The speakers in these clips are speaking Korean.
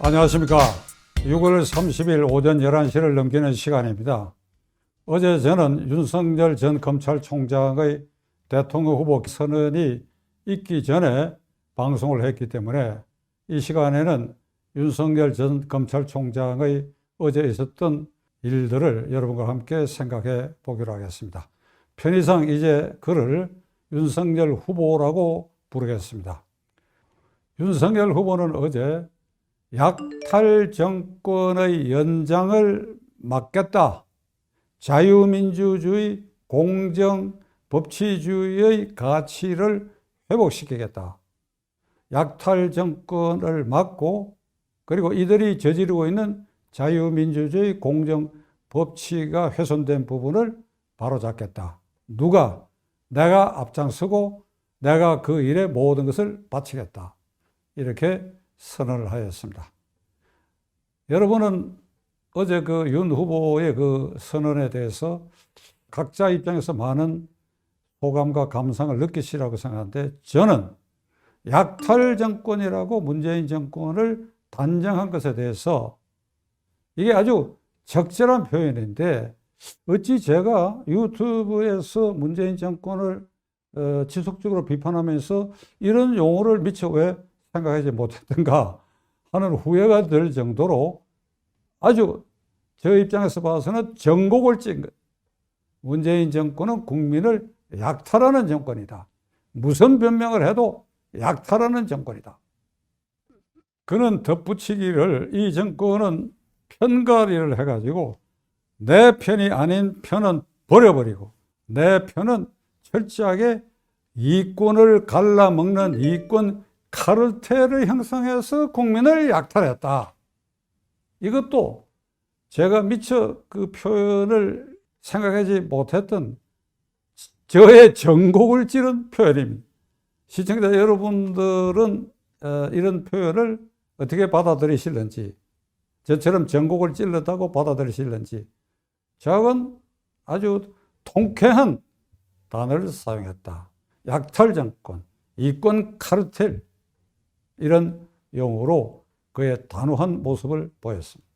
안녕하십니까. 6월 30일 오전 11시를 넘기는 시간입니다. 어제 저는 윤석열 전 검찰총장의 대통령 후보 선언이 있기 전에 방송을 했기 때문에 이 시간에는 윤석열 전 검찰총장의 어제 있었던 일들을 여러분과 함께 생각해 보기로 하겠습니다. 편의상 이제 그를 윤석열 후보라고 부르겠습니다. 윤석열 후보는 어제 약탈 정권의 연장을 막겠다. 자유민주주의, 공정, 법치주의의 가치를 회복시키겠다. 약탈 정권을 막고 그리고 이들이 저지르고 있는 자유민주주의, 공정, 법치가 훼손된 부분을 바로잡겠다. 누가? 내가 앞장서고 내가 그 일에 모든 것을 바치겠다. 이렇게 선언을 하였습니다. 여러분은 어제 그 윤 후보의 그 선언에 대해서 각자 입장에서 많은 호감과 감상을 느끼시라고 생각하는데, 저는 약탈 정권이라고 문재인 정권을 단정한 것에 대해서 이게 아주 적절한 표현인데, 어찌 제가 유튜브에서 문재인 정권을 지속적으로 비판하면서 이런 용어를 미처 왜 생각하지 못했던가 하는 후회가 들 정도로 아주 저 입장에서 봐서는 전곡을 찐 것. 문재인 정권은 국민을 약탈하는 정권이다. 무슨 변명을 해도 약탈하는 정권이다. 그는 덧붙이기를 이 정권은 편가리를 해가지고 내 편이 아닌 편은 버려버리고 내 편은 철저하게 이권을 갈라먹는 이권 카르텔을 형성해서 국민을 약탈했다. 이것도 제가 미처 그 표현을 생각하지 못했던 저의 전곡을 찌른 표현입니다. 시청자 여러분들은 이런 표현을 어떻게 받아들이실는지, 저처럼 전곡을 찔렀다고 받아들이실는지, 저는 아주 통쾌한 단어를 사용했다. 약탈 정권, 이권 카르텔, 이런 용어로 그의 단호한 모습을 보였습니다.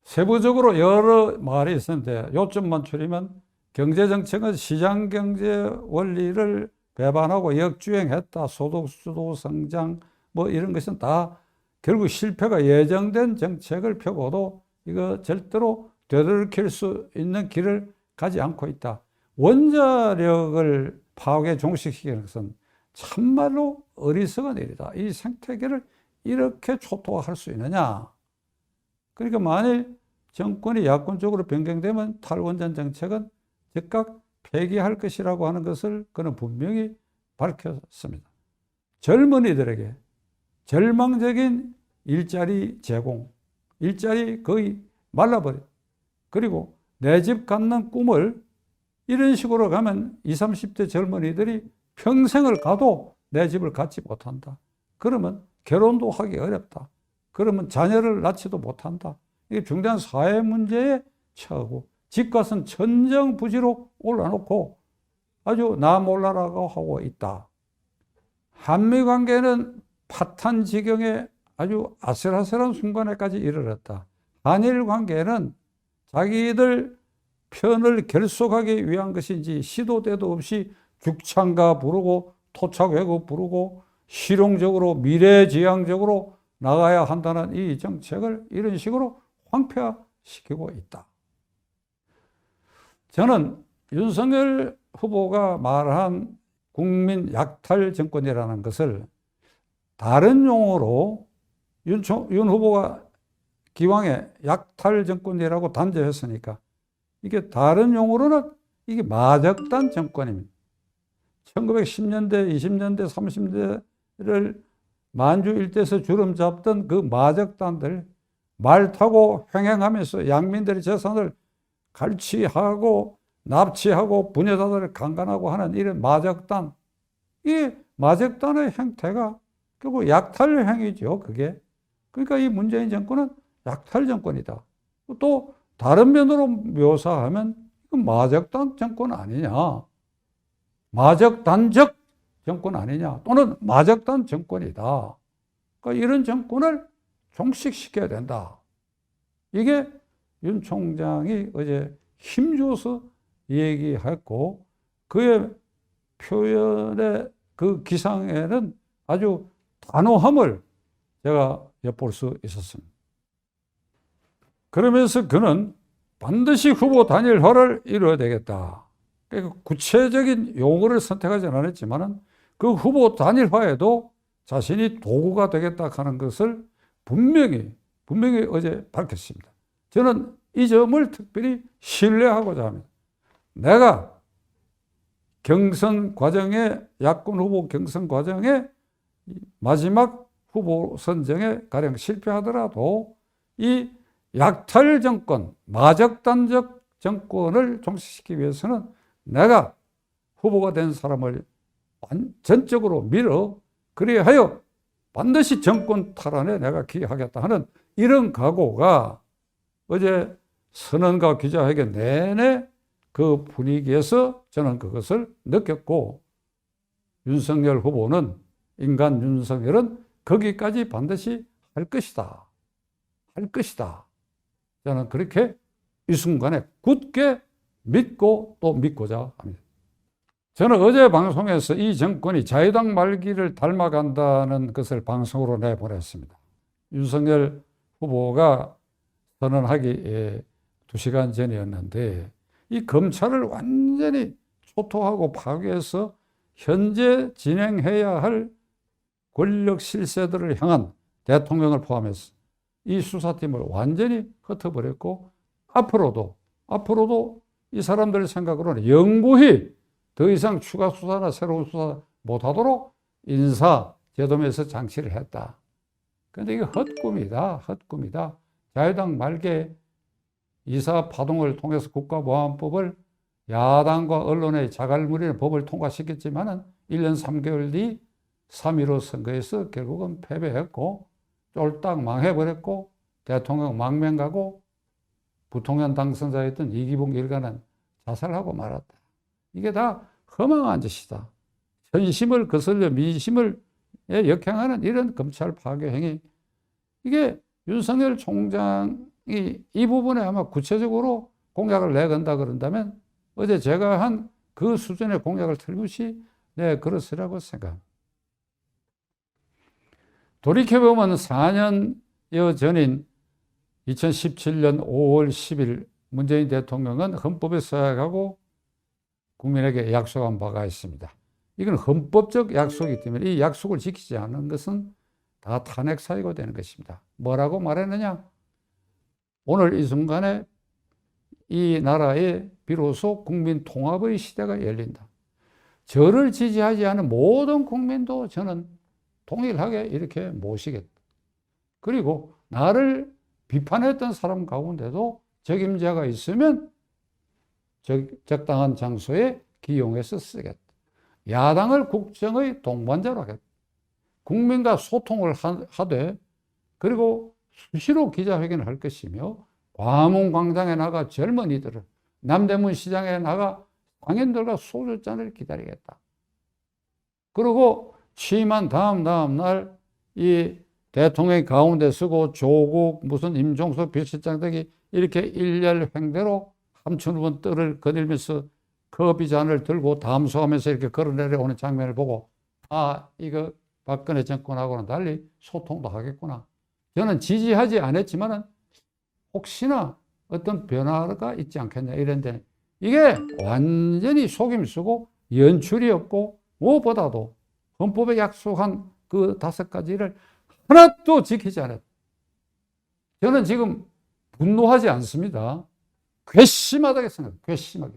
세부적으로 여러 말이 있었는데 요점만 추리면 경제정책은 시장경제 원리를 배반하고 역주행했다. 소득주도 성장 뭐 이런 것은 다 결국 실패가 예정된 정책을 펴고도 이거 절대로 되돌이킬 수 있는 길을 가지 않고 있다. 원자력을 파괴 종식시키는 것은 참말로 어리석은 일이다. 이 생태계를 이렇게 초토화할 수 있느냐. 그러니까 만일 정권이 야권 쪽으로 변경되면 탈원전 정책은 즉각 폐기할 것이라고 하는 것을 그는 분명히 밝혔습니다. 젊은이들에게 절망적인 일자리 제공, 일자리 거의 말라버려. 그리고 내 집 갖는 꿈을 이런 식으로 가면 20, 30대 젊은이들이 평생을 가도 내 집을 갖지 못한다. 그러면 결혼도 하기 어렵다. 그러면 자녀를 낳지도 못한다. 이게 중대한 사회 문제에 처하고 집값은 천정부지로 올라놓고 아주 나 몰라라고 하고 있다. 한미 관계는 파탄 지경에 아주 아슬아슬한 순간에까지 이르렀다. 한일 관계는 자기들 편을 결속하기 위한 것인지 시도 때도 없이 죽창가 부르고 토착외국 부르고 실용적으로 미래지향적으로 나가야 한다는 이 정책을 이런 식으로 황폐화시키고 있다. 저는 윤석열 후보가 말한 국민 약탈 정권이라는 것을 다른 용어로 윤 후보가 기왕에 약탈 정권이라고 단죄했으니까 이게 다른 용어로는 이게 마적단 정권입니다. 1910년대, 20년대, 30년대를 만주 일대에서 주름 잡던 그 마적단들, 말 타고 횡행하면서 양민들의 재산을 갈취하고 납치하고 부녀자들을 강간하고 하는 이런 마적단, 이 마적단의 형태가 결국 약탈 행위죠, 그게. 그러니까 이 문재인 정권은 약탈 정권이다. 또 다른 면으로 묘사하면 이건 마적단 정권 아니냐, 마적단적 정권 아니냐, 또는 마적단 정권이다. 그러니까 이런 정권을 종식시켜야 된다. 이게 윤 총장이 어제 힘줘서 얘기했고, 그의 표현의 그 기상에는 아주 단호함을 제가 엿볼 수 있었습니다. 그러면서 그는 반드시 후보 단일화를 이루어야 되겠다. 그러니까 구체적인 용어를 선택하지는 않았지만 그 후보 단일화에도 자신이 도구가 되겠다 하는 것을 분명히 어제 밝혔습니다. 저는 이 점을 특별히 신뢰하고자 합니다. 내가 경선 과정에, 야권 후보 경선 과정에 마지막 후보 선정에 가령 실패하더라도 이 약탈 정권, 마적단적 정권을 종식시키기 위해서는 내가 후보가 된 사람을 전적으로 밀어 그래야 하여 반드시 정권 탈환에 내가 기여하겠다 하는 이런 각오가 어제 선언과 기자회견 내내 그 분위기에서 저는 그것을 느꼈고, 윤석열 후보는, 인간 윤석열은 거기까지 반드시 할 것이다. 할 것이다. 저는 그렇게 이 순간에 굳게 믿고 또 믿고자 합니다. 저는 어제 방송에서 이 정권이 자유당 말기를 닮아간다는 것을 방송으로 내보냈습니다. 윤석열 후보가 선언하기 2시간 전이었는데 이 검찰을 완전히 초토하고 파괴해서 현재 진행해야 할 권력 실세들을 향한 대통령을 포함해서 이 수사팀을 완전히 흩어버렸고, 앞으로도 이 사람들 생각으로는 영구히 더 이상 추가 수사나 새로운 수사 못하도록 인사 제도면에서 장치를 했다. 그런데 이게 헛꿈이다. 자유당 말기에 이사 파동을 통해서 국가보안법을 야당과 언론의 자갈무리는 법을 통과시켰지만은 1년 3개월 뒤 3.15 선거에서 결국은 패배했고 쫄딱 망해버렸고 대통령 망명가고 부통령 당선자였던 이기붕 일가는 자살하고 말았다. 이게 다 허망한 짓이다. 현심을 거슬려 민심을 역행하는 이런 검찰 파괴 행위. 이게 윤석열 총장이 이 부분에 아마 구체적으로 공약을 내건다 그런다면 어제 제가 한 그 수준의 공약을 틀림없이 그렇으라고 생각합니다. 돌이켜보면 4년여 전인 2017년 5월 10일 문재인 대통령은 헌법에 서약하고 국민에게 약속한 바가 있습니다. 이건 헌법적 약속이기 때문에 이 약속을 지키지 않는 것은 다 탄핵 사유가 되는 것입니다. 뭐라고 말했느냐? 오늘 이 순간에 이 나라에 비로소 국민 통합의 시대가 열린다. 저를 지지하지 않은 모든 국민도 저는 동일하게 이렇게 모시겠다. 그리고 나를 비판했던 사람 가운데도 적임자가 있으면 적당한 장소에 기용해서 쓰겠다. 야당을 국정의 동반자로 하겠다. 국민과 소통을 하되 그리고 수시로 기자회견을 할 것이며 광화문광장에 나가 젊은이들을 남대문 시장에 나가 상인들과 소주잔을 기다리겠다. 그리고 취임한 다음 날 이 대통령이 가운데 서고 조국 무슨 임종석 비서실장 등이 이렇게 일렬 횡대로 함춘원 뜰을 거닐면서 커피 잔을 들고 담소하면서 이렇게 걸어내려오는 장면을 보고 이거 박근혜 정권하고는 달리 소통도 하겠구나. 저는 지지하지 않았지만은 혹시나 어떤 변화가 있지 않겠냐 이런데 이게 완전히 속임 쓰고 연출이었고 무엇보다도 헌법에 약속한 그 5가지를 하나도 지키지 않았다. 저는 지금 분노하지 않습니다. 괘씸하다고 생각해요. 괘씸하게.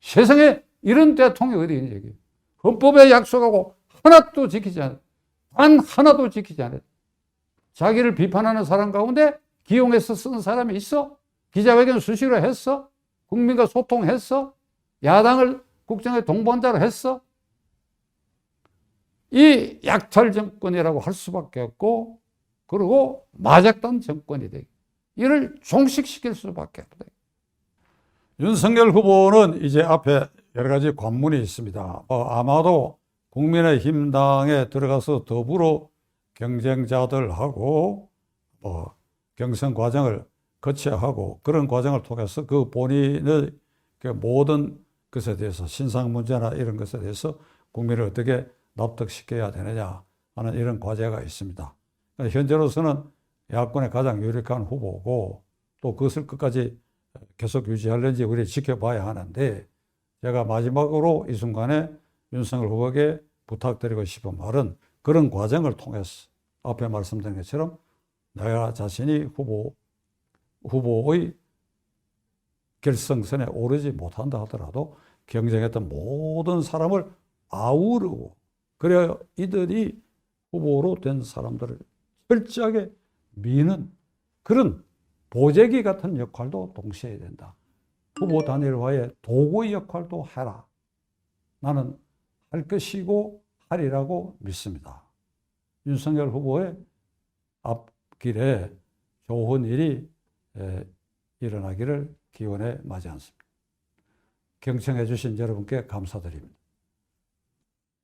세상에 이런 대통령이 어디 있는지 얘기해요. 헌법에 약속하고 하나도 지키지 않았다. 단 하나도 지키지 않았다. 자기를 비판하는 사람 가운데 기용해서 쓴 사람이 있어? 기자회견 수시로 했어? 국민과 소통했어? 야당을 국정의 동반자로 했어? 이 약탈 정권이라고 할 수밖에 없고, 그리고 마작단 정권이 되고, 이를 종식시킬 수밖에 없다. 윤석열 후보는 이제 앞에 여러 가지 관문이 있습니다. 아마도 국민의힘당에 들어가서 더불어 경쟁자들하고 경선 과정을 거쳐야 하고 그런 과정을 통해서 그 본인의 그 모든 것에 대해서 신상 문제나 이런 것에 대해서 국민을 어떻게 납득시켜야 되느냐 하는 이런 과제가 있습니다. 현재로서는 야권의 가장 유력한 후보고 또 그것을 끝까지 계속 유지하려는지 우리 지켜봐야 하는데 제가 마지막으로 이 순간에 윤석열 후보에게 부탁드리고 싶은 말은 그런 과정을 통해서 앞에 말씀드린 것처럼 내가 자신이 후보의 결승선에 오르지 못한다 하더라도 경쟁했던 모든 사람을 아우르고 그래야 이들이 후보로 된 사람들을 철저하게 미는 그런 보재기 같은 역할도 동시에 해야 된다. 후보 단일화의 도구의 역할도 해라. 나는 할 것이고 하리라고 믿습니다. 윤석열 후보의 앞길에 좋은 일이 일어나기를 기원해 마지 않습니다. 경청해 주신 여러분께 감사드립니다.